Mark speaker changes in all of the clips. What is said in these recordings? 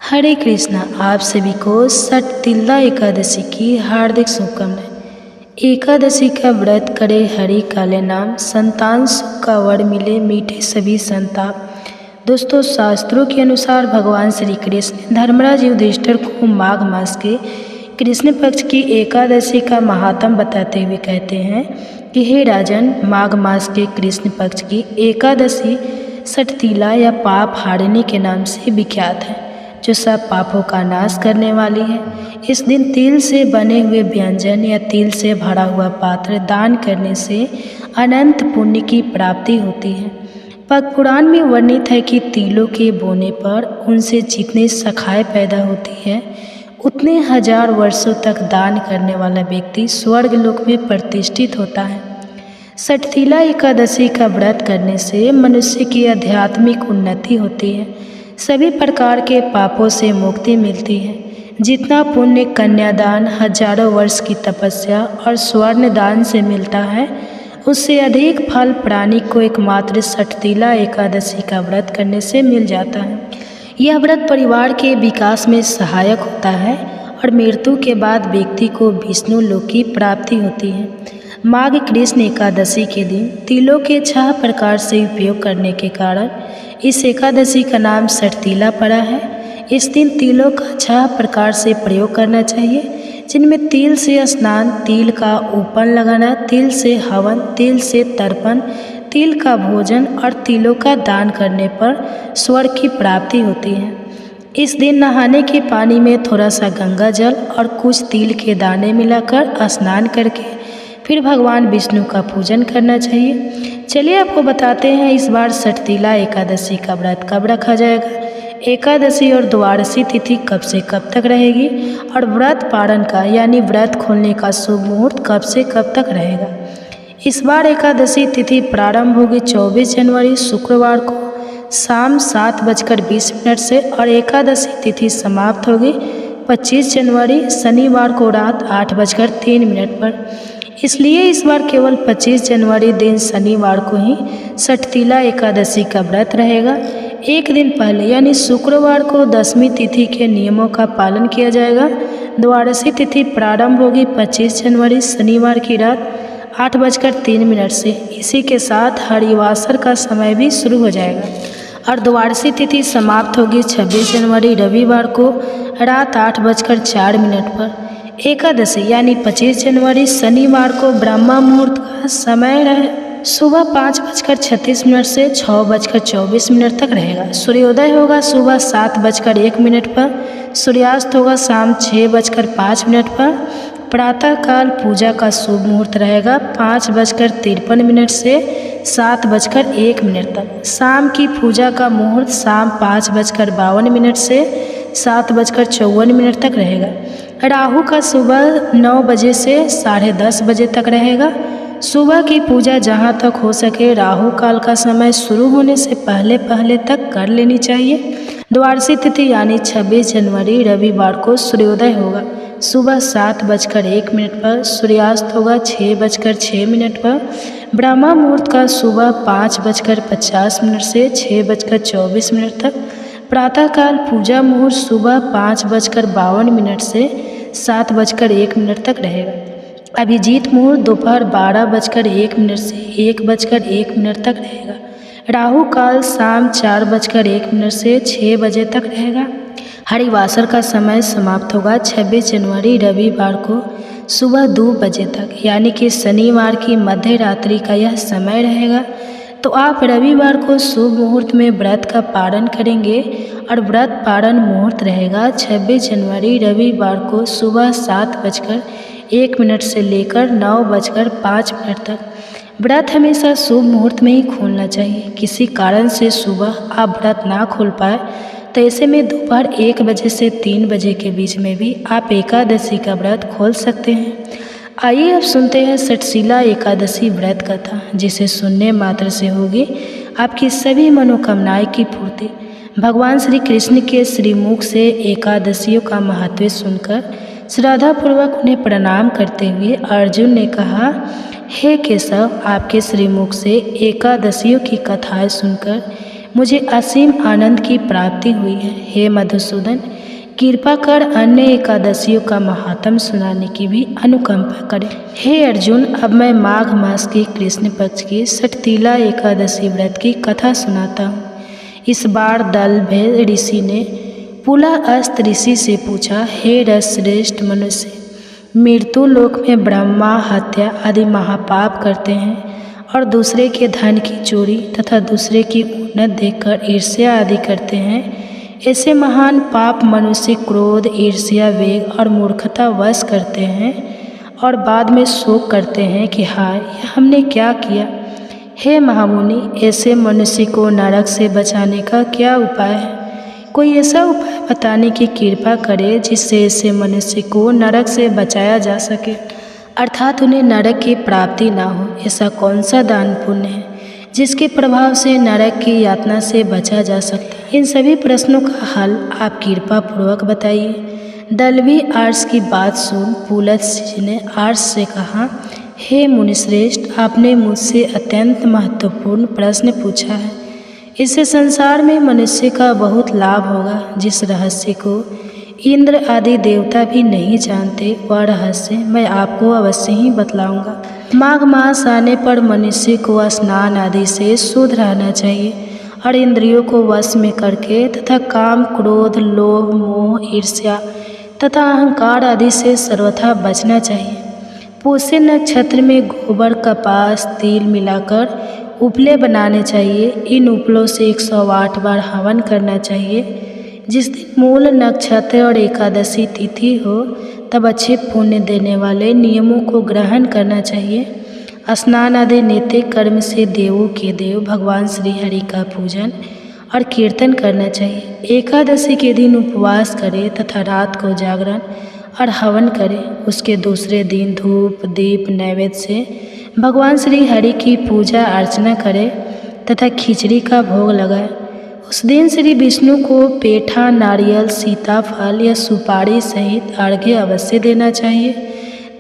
Speaker 1: हरे कृष्णा। आप सभी को सटतिल्ला एकादशी की हार्दिक शुभकामनाएं। एकादशी का व्रत करे हरि काले नाम, संतान सुख का वर मिले मीठे सभी संताप। दोस्तों, शास्त्रों के अनुसार भगवान श्री कृष्ण धर्मराज युधिष्ठिर को माघ मास के कृष्ण पक्ष की एकादशी का महात्म बताते हुए कहते हैं कि हे राजन, माघ मास के कृष्ण पक्ष की एकादशी सटतिला या पाप हारने के नाम से विख्यात है, जो सब पापों का नाश करने वाली है। इस दिन तिल से बने हुए व्यंजन या तिल से भरा हुआ पात्र दान करने से अनंत पुण्य की प्राप्ति होती है। पद्म पुराण में वर्णित है कि तिलों के बोने पर उनसे जितनी शाखाएं पैदा होती है, उतने हजार वर्षों तक दान करने वाला व्यक्ति स्वर्ग लोक में प्रतिष्ठित होता है। सटतिला एकादशी का व्रत करने से मनुष्य की आध्यात्मिक उन्नति होती है, सभी प्रकार के पापों से मुक्ति मिलती है। जितना पुण्य कन्यादान, हजारों वर्ष की तपस्या और स्वर्ण दान से मिलता है, उससे अधिक फल प्राणी को एकमात्र सटतिला एकादशी का व्रत करने से मिल जाता है। यह व्रत परिवार के विकास में सहायक होता है और मृत्यु के बाद व्यक्ति को विष्णु लोक की प्राप्ति होती है। माघ कृष्ण एकादशी के दिन तिलों के 6 प्रकार से उपयोग करने के कारण इस एकादशी का नाम सटतिला पड़ा है। इस दिन तिलों का 6 प्रकार से प्रयोग करना चाहिए, जिनमें तिल से स्नान, तिल का ऊपन लगाना, तिल से हवन, तिल से तर्पण, तिल का भोजन और तिलों का दान करने पर स्वर्ग की प्राप्ति होती है। इस दिन नहाने के पानी में थोड़ा सा गंगा जल और कुछ तिल के दाने मिलाकर स्नान करके फिर भगवान विष्णु का पूजन करना चाहिए। चलिए आपको बताते हैं इस बार सटतिला एकादशी का व्रत कब रखा जाएगा, एकादशी और द्वादशी तिथि कब से कब तक रहेगी और व्रत पारण का यानी व्रत खोलने का शुभ मुहूर्त कब से कब तक रहेगा। इस बार एकादशी तिथि प्रारंभ होगी 24 जनवरी शुक्रवार को शाम 7:20 से और एकादशी तिथि समाप्त होगी 25 जनवरी शनिवार को रात 8:03 पर। इसलिए इस बार केवल 25 जनवरी दिन शनिवार को ही सटतिला एकादशी का व्रत रहेगा। एक दिन पहले यानी शुक्रवार को 10वीं तिथि के नियमों का पालन किया जाएगा। द्वादशी तिथि प्रारंभ होगी 25 जनवरी शनिवार की रात 8:03 से। इसी के साथ हरिवासर का समय भी शुरू हो जाएगा और द्वादशी तिथि समाप्त होगी 26 जनवरी रविवार को रात 8:04 पर। एकादशी यानी 25 जनवरी शनिवार को ब्रह्मा मुहूर्त का समय रहे सुबह 5:36 से 6:24 तक रहेगा। सूर्योदय होगा सुबह 7:01 पर, सूर्यास्त होगा शाम 6:05 पर। प्रातःकाल पूजा का शुभ मुहूर्त रहेगा 5:53 से 7:01 तक। शाम की पूजा का मुहूर्त शाम 5:52 से 7:54 तक रहेगा। राहु का सुबह 9 बजे से 10:30 बजे तक रहेगा। सुबह की पूजा जहां तक हो सके राहु काल का समय शुरू होने से पहले पहले तक कर लेनी चाहिए। द्वादशी तिथि यानी 26 जनवरी रविवार को सूर्योदय होगा सुबह 7:01 पर, सूर्यास्त होगा 6:06 पर। ब्रह्मा मुहूर्त का सुबह 5:50 से 6:24 तक। प्रातःकाल पूजा मुहूर्त सुबह 5:52 से 7:01 तक रहेगा। अभिजीत मुहूर्त दोपहर 12:01 से 1:01 तक रहेगा। राहु काल शाम 4:01 से 6 बजे तक रहेगा। हरिवासर का समय समाप्त होगा 26 जनवरी रविवार को सुबह 2 बजे तक, यानी कि शनिवार की मध्य रात्रि का यह समय रहेगा। तो आप रविवार को शुभ मुहूर्त में व्रत का पारण करेंगे और व्रत पारण मुहूर्त रहेगा 26 जनवरी रविवार को सुबह 7:01 से लेकर 9:05 तक। व्रत हमेशा शुभ मुहूर्त में ही खोलना चाहिए। किसी कारण से सुबह आप व्रत ना खोल पाए तो ऐसे में दोपहर 1 बजे से 3 बजे के बीच में भी आप एकादशी का व्रत खोल सकते हैं। आइए अब सुनते हैं सटतिला एकादशी व्रत कथा, जिसे सुनने मात्र से होगी आपकी सभी मनोकामनाएं की पूर्ति। भगवान श्री कृष्ण के श्रीमुख से एकादशियों का महत्व सुनकर श्रद्धापूर्वक उन्हें प्रणाम करते हुए अर्जुन ने कहा, हे केशव, आपके श्रीमुख से एकादशियों की कथाएं सुनकर मुझे असीम आनंद की प्राप्ति हुई है। हे मधुसूदन, कृपा कर अन्य एकादशियों का महात्म सुनाने की भी अनुकंपा करें। हे अर्जुन, अब मैं माघ मास के कृष्ण पक्ष की सटतीला एकादशी व्रत की कथा सुनाता हूँ। इस बार दलभेद ऋषि ने पुलस्त्य ऋषि से पूछा, हे रसश्रेष्ठ मनुष्य, मृत्यु लोक में ब्रह्मा हत्या आदि महापाप करते हैं और दूसरे के धन की चोरी तथा दूसरे की उन्नत देखकर ईर्ष्या आदि करते हैं। ऐसे महान पाप मनुष्य क्रोध, ईर्ष्या, वेग और मूर्खता वश करते हैं और बाद में शोक करते हैं कि हाय, हमने क्या किया। हे महामुनि, ऐसे मनुष्य को नरक से बचाने का क्या उपाय है? कोई ऐसा उपाय बताने की कृपा करे जिससे ऐसे मनुष्य को नरक से बचाया जा सके, अर्थात उन्हें नरक की प्राप्ति ना हो। ऐसा कौन सा दान पुण्य है जिसके प्रभाव से नरक की यातना से बचा जा सकता है? इन सभी प्रश्नों का हल आप कृपा पूर्वक बताइए। दलवी आर्ष की बात सुन पुलस्त्य जी ने आर्ष से कहा, हे मुनिश्रेष्ठ, आपने मुझसे अत्यंत महत्वपूर्ण प्रश्न पूछा है। इससे संसार में मनुष्य का बहुत लाभ होगा। जिस रहस्य को इंद्र आदि देवता भी नहीं जानते, वह रहस्य मैं आपको अवश्य ही बतलाऊंगा। माघ मास आने पर मनुष्य को स्नान आदि से शुद्ध रहना चाहिए और इंद्रियों को वश में करके तथा काम, क्रोध, लोभ, मोह, ईर्ष्या तथा अहंकार आदि से सर्वथा बचना चाहिए। पुष्य नक्षत्र में गोबर, कपास, तिल मिलाकर उपले बनाने चाहिए। इन उपलों से 108 बार हवन करना चाहिए। जिस दिन मूल नक्षत्र और एकादशी तिथि हो तब अच्छे पुण्य देने वाले नियमों को ग्रहण करना चाहिए। स्नान आदि नैतिक कर्म से देवों के देव भगवान श्री हरि का पूजन और कीर्तन करना चाहिए। एकादशी के दिन उपवास करें तथा रात को जागरण और हवन करें। उसके दूसरे दिन धूप, दीप, नैवेद्य से भगवान श्री हरि की पूजा अर्चना करें तथा खिचड़ी का भोग लगाएं। उस दिन श्री विष्णु को पेठा, नारियल, सीताफल या सुपारी सहित अर्घ्य अवश्य देना चाहिए।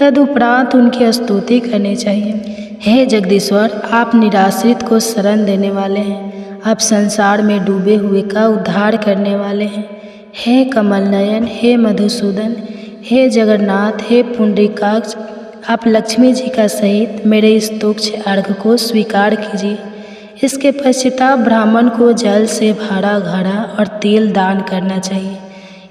Speaker 1: तदुपरांत उनकी स्तुति करनी चाहिए। हे जगदीश्वर, आप निराश्रित को शरण देने वाले हैं। आप संसार में डूबे हुए का उद्धार करने वाले हैं। हे कमल नयन, हे मधुसूदन, हे जगन्नाथ, हे पुंडरीकाक्ष, आप लक्ष्मी जी का सहित मेरे इस तुच्छ अर्घ्य को स्वीकार कीजिए। इसके पश्चात ब्राह्मण को जल से भरा घड़ा और तेल दान करना चाहिए।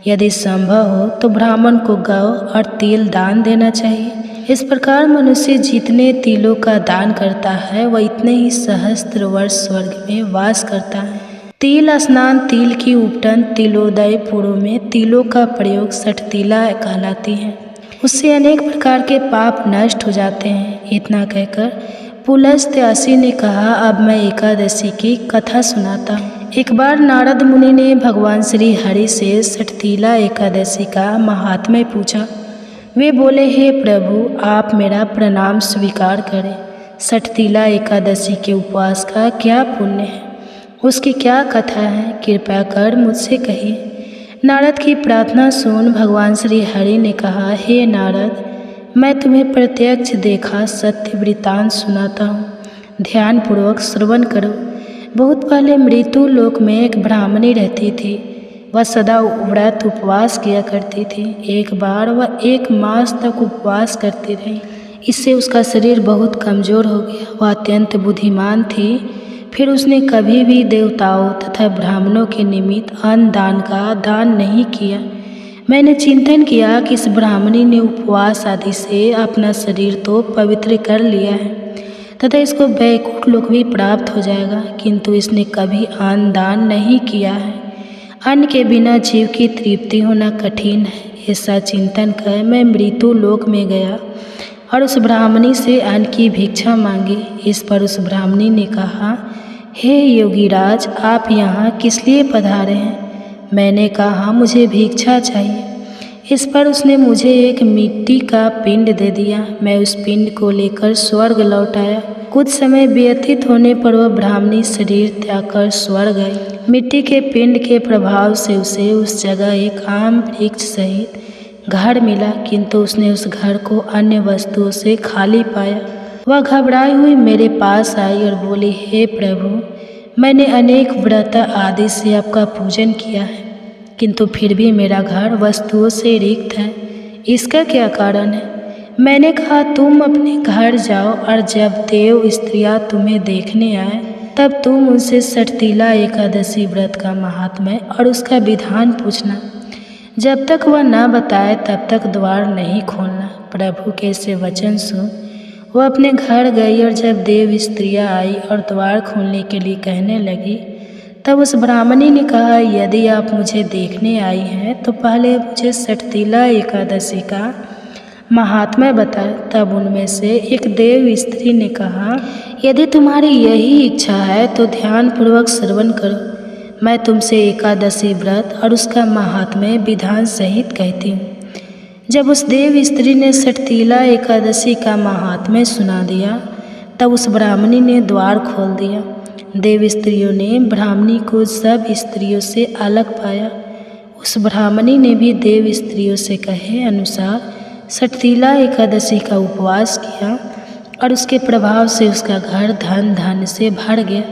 Speaker 1: यदि संभव हो तो ब्राह्मण को गौ और तेल दान देना चाहिए। इस प्रकार मनुष्य जितने तिलों का दान करता है वह इतने ही सहस्त्र वर्ष स्वर्ग में वास करता है। तिल स्नान, तिल की उपटन, तिलोदय पूर्व में तिलों का प्रयोग सटतीला कहलाती है। उससे अनेक प्रकार के पाप नष्ट हो जाते हैं। इतना कहकर पुलस्त्य ने कहा, अब मैं एकादशी की कथा सुनाता हूँ। एक बार नारद मुनि ने भगवान श्री हरि से सटतीला एकादशी का महात्म्य पूछा। वे बोले, हे प्रभु, आप मेरा प्रणाम स्वीकार करें। सटतीला एकादशी के उपवास का क्या पुण्य है, उसकी क्या कथा है, कृपया कर मुझसे कहिए। नारद की प्रार्थना सुन भगवान श्री हरि ने कहा, हे नारद, मैं तुम्हें प्रत्यक्ष देखा सत्य वृत्तांत सुनाता हूँ। ध्यानपूर्वक श्रवण करो। बहुत पहले मृत्यु लोक में एक ब्राह्मणी रहती थी। वह सदा व्रत उपवास किया करती थी। एक बार वह 1 मास तक उपवास करती रही। इससे उसका शरीर बहुत कमज़ोर हो गया। वह अत्यंत बुद्धिमान थी। फिर उसने कभी भी देवताओं तथा ब्राह्मणों के निमित्त अन्न दान का दान नहीं किया। मैंने चिंतन किया कि इस ब्राह्मणी ने उपवास आदि से अपना शरीर तो पवित्र कर लिया है तथा इसको वैकुंठ लोक भी प्राप्त हो जाएगा, किंतु इसने कभी अन्न दान नहीं किया है। अन्न के बिना जीव की तृप्ति होना कठिन है। ऐसा चिंतन कर मैं मृत्यु लोक में गया और उस ब्राह्मणी से अन्न की भिक्षा मांगी। इस पर उस ब्राह्मणी ने कहा, हे योगीराज, आप यहाँ किस लिए पधारे हैं? मैंने कहा, मुझे भिक्षा चाहिए। इस पर उसने मुझे एक मिट्टी का पिंड दे दिया। मैं उस पिंड को लेकर स्वर्ग लौट आया। कुछ समय व्यतीत होने पर वह ब्राह्मणी शरीर त्याग कर स्वर्ग गई। मिट्टी के पिंड के प्रभाव से उसे उस जगह एक आम वृक्ष सहित घर मिला, किंतु उसने उस घर को अन्य वस्तुओं से खाली पाया। वह घबराई हुई मेरे पास आई और बोली, हे प्रभु, मैंने अनेक व्रत आदि से आपका पूजन किया है, किंतु फिर भी मेरा घर वस्तुओं से रिक्त है। इसका क्या कारण है? मैंने कहा, तुम अपने घर जाओ और जब देव स्त्रियाँ तुम्हें देखने आए तब तुम उनसे सटतीला एकादशी व्रत का महात्म्य और उसका विधान पूछना। जब तक वह ना बताए तब तक द्वार नहीं खोलना। प्रभु के ऐसे वचन सुन वह अपने घर गई और जब देव स्त्रियाँ आई और द्वार खोलने के लिए कहने लगी तब उस ब्राह्मणी ने कहा, यदि आप मुझे देखने आई हैं तो पहले मुझे सटतीला एकादशी का महात्म्य बताए। तब उनमें से एक देव स्त्री ने कहा, यदि तुम्हारी यही इच्छा है तो ध्यानपूर्वक श्रवण करो। मैं तुमसे एकादशी व्रत और उसका महात्म्य विधान सहित कहती हूँ। जब उस देव स्त्री ने सटतीला एकादशी का महात्म्य सुना दिया तब उस ब्राह्मणी ने द्वार खोल दिया। देव स्त्रियों ने ब्राह्मणी को सब स्त्रियों से अलग पाया। उस ब्राह्मणी ने भी देव स्त्रियों से कहे अनुसार सटतीला एकादशी का उपवास किया और उसके प्रभाव से उसका घर धन धान्य से भर गया।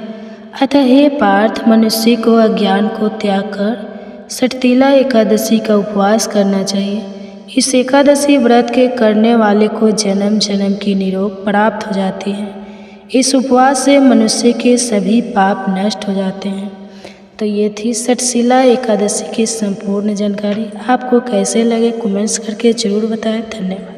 Speaker 1: अतः हे पार्थ, मनुष्य को अज्ञान को त्याग कर सटतीला एकादशी का उपवास करना चाहिए। इस एकादशी व्रत के करने वाले को जन्म जन्म की निरोग प्राप्त हो जाती है। इस उपवास से मनुष्य के सभी पाप नष्ट हो जाते हैं। तो ये थी सटशीला एकादशी की संपूर्ण जानकारी। आपको कैसे लगे कमेंट्स करके ज़रूर बताएं। धन्यवाद।